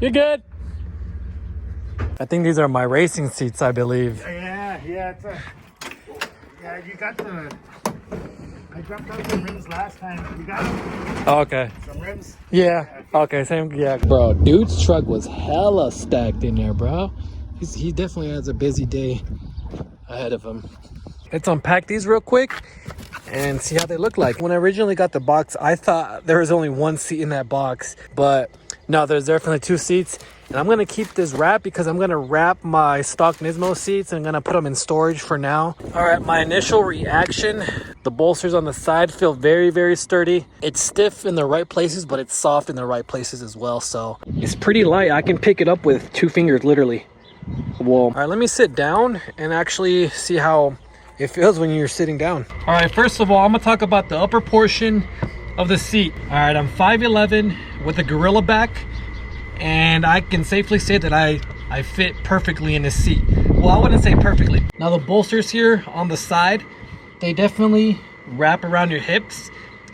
You good? I think these are my racing seats, I believe. Yeah, you got the... I dropped out some rims last time. You got them? Oh, okay. Some rims? Yeah. Okay, same. Yeah. Bro, dude's truck was hella stacked in there, bro. He definitely has a busy day ahead of him. Let's unpack these real quick and see how they look like. When I originally got the box, I thought there was only one seat in that box, but no, there's definitely two seats. And I'm gonna keep this wrap because I'm gonna wrap my stock Nismo seats and I'm gonna put them in storage for now. All right, my initial reaction, the bolsters on the side feel very, very sturdy. It's stiff in the right places, but it's soft in the right places as well. So it's pretty light. I can pick it up with 2 fingers, literally. Whoa. All right, let me sit down and actually see how it feels when you're sitting down. All right, first of all, I'm gonna talk about the upper portion of the seat. All right, I'm 5'11" with a gorilla back, and I can safely say that I fit perfectly in this seat. Well, I wouldn't say perfectly. Now the bolsters here on the side, they definitely wrap around your hips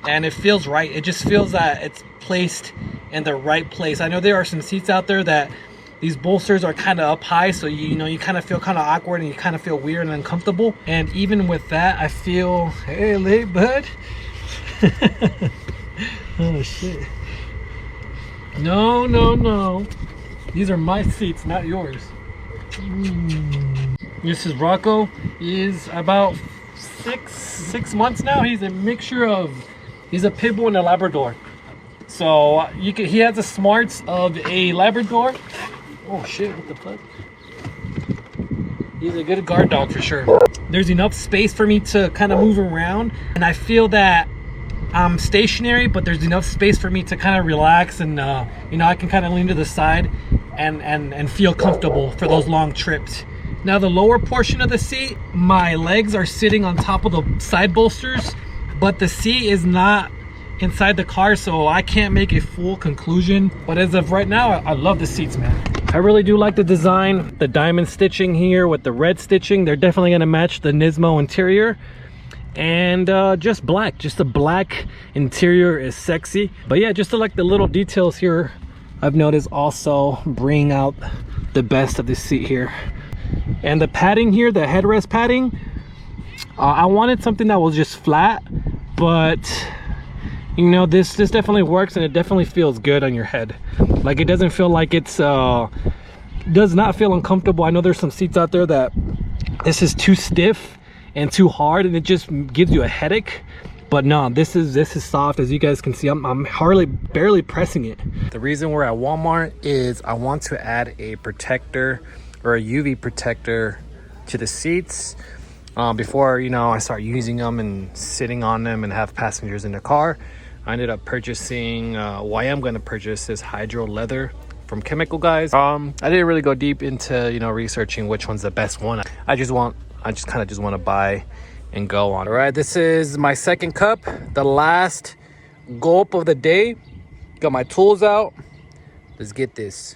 and it feels right. It just feels that it's placed in the right place. I know there are some seats out there that these bolsters are kind of up high, so you kind of feel kind of awkward and you kind of feel weird and uncomfortable. And even with that, I feel, hey, late bud. Oh shit. No. These are my seats, not yours. This is Rocco. He's about six months now. He's a mixture of, he's a pit bull and a Labrador. So he has the smarts of a Labrador. Oh shit, what the fuck? He's a good guard dog for sure. There's enough space for me to kind of move around, and I feel that I'm stationary, but there's enough space for me to kind of relax and I can kind of lean to the side and feel comfortable for those long trips. Now the lower portion of the seat, my legs are sitting on top of the side bolsters, but the seat is not inside the car, so I can't make a full conclusion. But as of right now, I love the seats, man. I really do like the design, the diamond stitching here with the red stitching. They're definitely gonna match the Nismo interior. And just the black interior is sexy. But yeah, just like the little details here, I've noticed also bring out the best of this seat here. And the padding here, the headrest padding, I wanted something that was just flat, but this definitely works, and it definitely feels good on your head. Like, it doesn't feel like it's does not feel uncomfortable. I know there's some seats out there that this is too stiff and too hard and it just gives you a headache, but no, this is soft. As you guys can see, I'm barely pressing it. The reason we're at Walmart is I want to add a protector or a UV protector to the seats before I start using them and sitting on them and have passengers in the car. I ended up purchasing I am going to purchase this hydro leather from Chemical Guys. I didn't really go deep into researching which one's the best one. I just kind of want to buy and go on. All right, this is my second cup, the last gulp of the day. Got my tools out. Let's get this.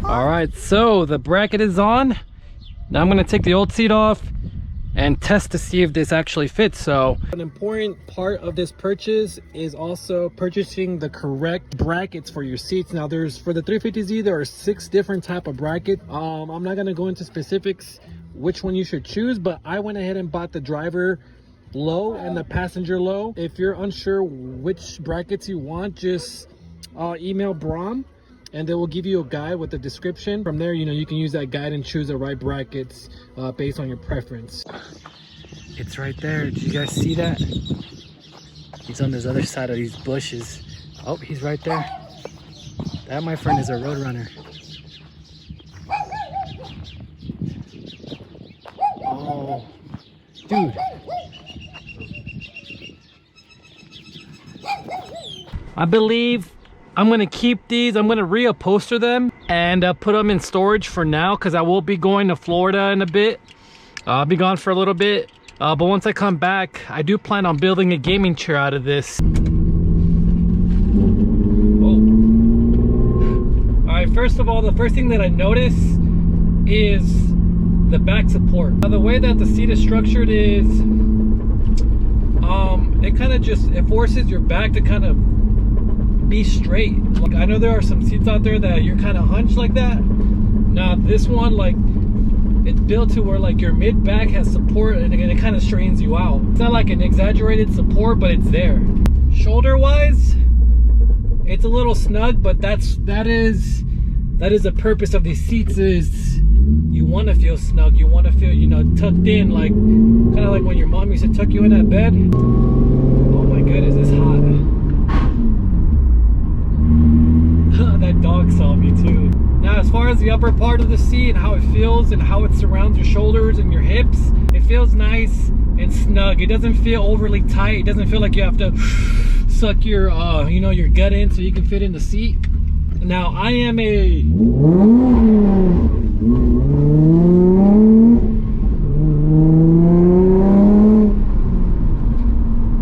All right, so the bracket is on. Now I'm going to take the old seat off and test to see if this actually fits. So an important part of this purchase is also purchasing the correct brackets for your seats. Now for the 350Z, there are 6 different type of brackets. I'm not going to go into specifics which one you should choose, but I went ahead and bought the driver low and the passenger low. If you're unsure which brackets you want, just email Braum and they will give you a guide with the description. From there, you can use that guide and choose the right brackets based on your preference. It's right there. Did you guys see that? He's on this other side of these bushes. Oh, he's right there. That, my friend, is a Roadrunner. Oh, Dude. I believe I'm gonna keep these. I'm gonna reupholster them and put them in storage for now, because I will be going to Florida in a bit. I'll be gone for a little bit, but once I come back, I do plan on building a gaming chair out of this. Oh. All right, first of all, the first thing that I notice is the back support. Now, the way that the seat is structured is, it kind of just, it forces your back to kind of be straight. Like, I know there are some seats out there that you're kind of hunched like that. Now this one, like, it's built to where like your mid back has support, and it kind of strains you out. It's not like an exaggerated support, but it's there. Shoulder wise, it's a little snug, but that is the purpose of these seats. Is you want to feel snug, you want to feel, you know, tucked in, like kind of like when your mom used to tuck you in that bed. Oh my goodness, it's hot. That dog saw me too. Now, as far as the upper part of the seat and how it feels and how it surrounds your shoulders and your hips, it feels nice and snug. It doesn't feel overly tight. It doesn't feel like you have to suck your you know, your gut in so you can fit in the seat. Now, I am a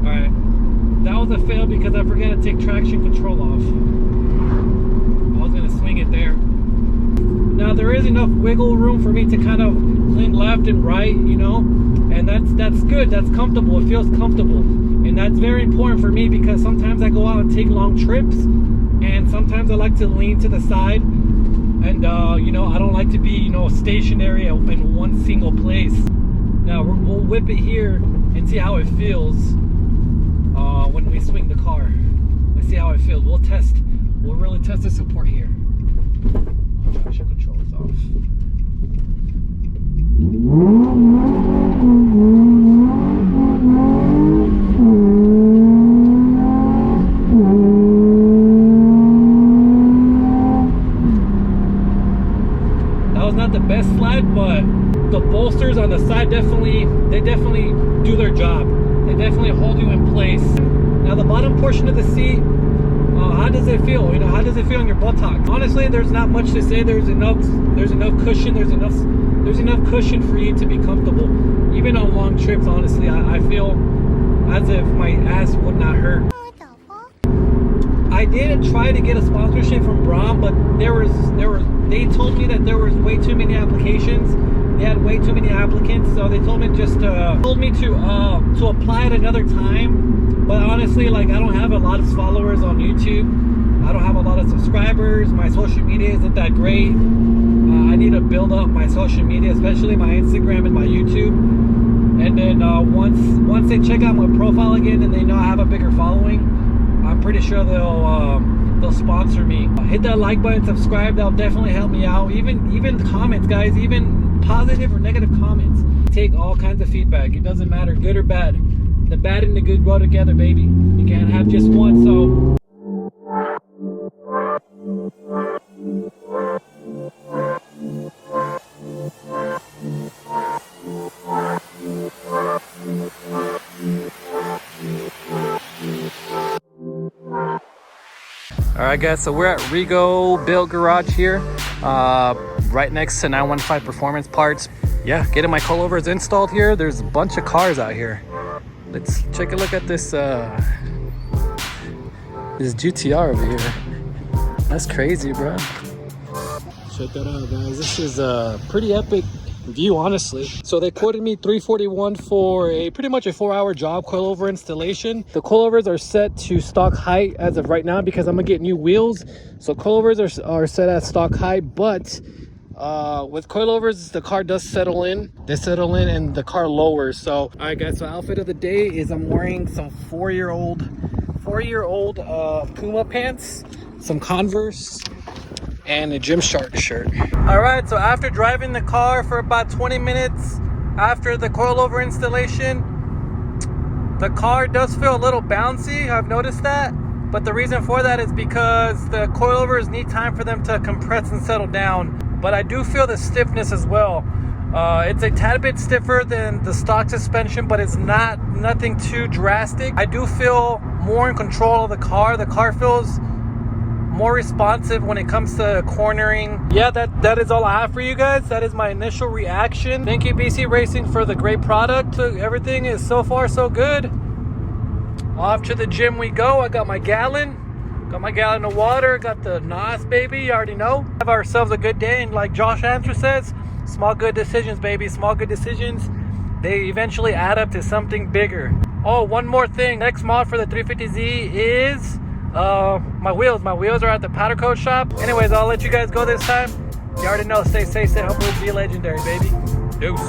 alright, that was a fail because I forgot to take traction control off. I was gonna swing it there. Now, there is enough wiggle room for me to kind of lean left and right, you know, and that's good. That's comfortable. It feels comfortable, and that's very important for me because sometimes I go out and take long trips, and sometimes I like to lean to the side, and you know, I don't like to be, you know, stationary in one single place. Now we'll whip it here and see how it feels when we swing the car. Let's see how it feels. We'll really test the support here. Traction control is off. That was not the best slide, but the bolsters on the side definitely do their job. They definitely hold you in place. Now, the bottom portion of the seat, how does it feel? You know, how does it feel in your buttock? Honestly, there's not much to say. There's enough cushion. There's enough cushion for you to be comfortable. Even on long trips, honestly, I feel as if my ass would not hurt. I did try to get a sponsorship from Braum, but they told me that there was way too many applications. They had way too many applicants, so they told me to apply at another time. But honestly, like, I don't have a lot of followers on YouTube. I don't have a lot of subscribers. My social media isn't that great. I need to build up my social media, especially my Instagram and my YouTube. And then once they check out my profile again and they know I have a bigger following, I'm pretty sure they'll sponsor me. Hit that like button, subscribe. That'll definitely help me out. Even comments, guys. Even positive or negative comments. Take all kinds of feedback. It doesn't matter, good or bad. The bad and the good go together, baby. You can't have just one, so. Alright guys, so we're at Rigo Built Garage here, right next to 915 Performance Parts. Yeah, getting my coilovers installed here. There's a bunch of cars out here. Let's take a look at this this GTR over here. That's crazy, bro. Check that out, guys. This is a pretty epic view, honestly. So they quoted me $341 for pretty much a 4-hour job coilover installation. The coilovers are set to stock height as of right now because I'm gonna get new wheels. So coilovers are set at stock height, but with coilovers, the car does settle in. They settle in and the car lowers. So, all right, guys. So outfit of the day is I'm wearing some four-year-old Puma pants, some Converse, and a Gymshark shirt. All right. So after driving the car for about 20 minutes after the coilover installation, the car does feel a little bouncy. I've noticed that. But the reason for that is because the coilovers need time for them to compress and settle down. But I do feel the stiffness as well. It's a tad bit stiffer than the stock suspension, but it's nothing too drastic. I do feel more in control of the car. The car feels more responsive when it comes to cornering. Yeah, that is all I have for you guys. That is my initial reaction. Thank you, BC Racing, for the great product. Everything is so far so good. Off to the gym we go. I got my gallon. Got my gallon of water. Got the NOS, baby. You already know. Have ourselves a good day. And like Josh Answer says, small good decisions, baby. Small good decisions. They eventually add up to something bigger. Oh, one more thing. Next mod for the 350Z is my wheels. My wheels are at the powder coat shop. Anyways, I'll let you guys go this time. You already know. Stay safe. Stay humble. Be legendary, baby. Deuce.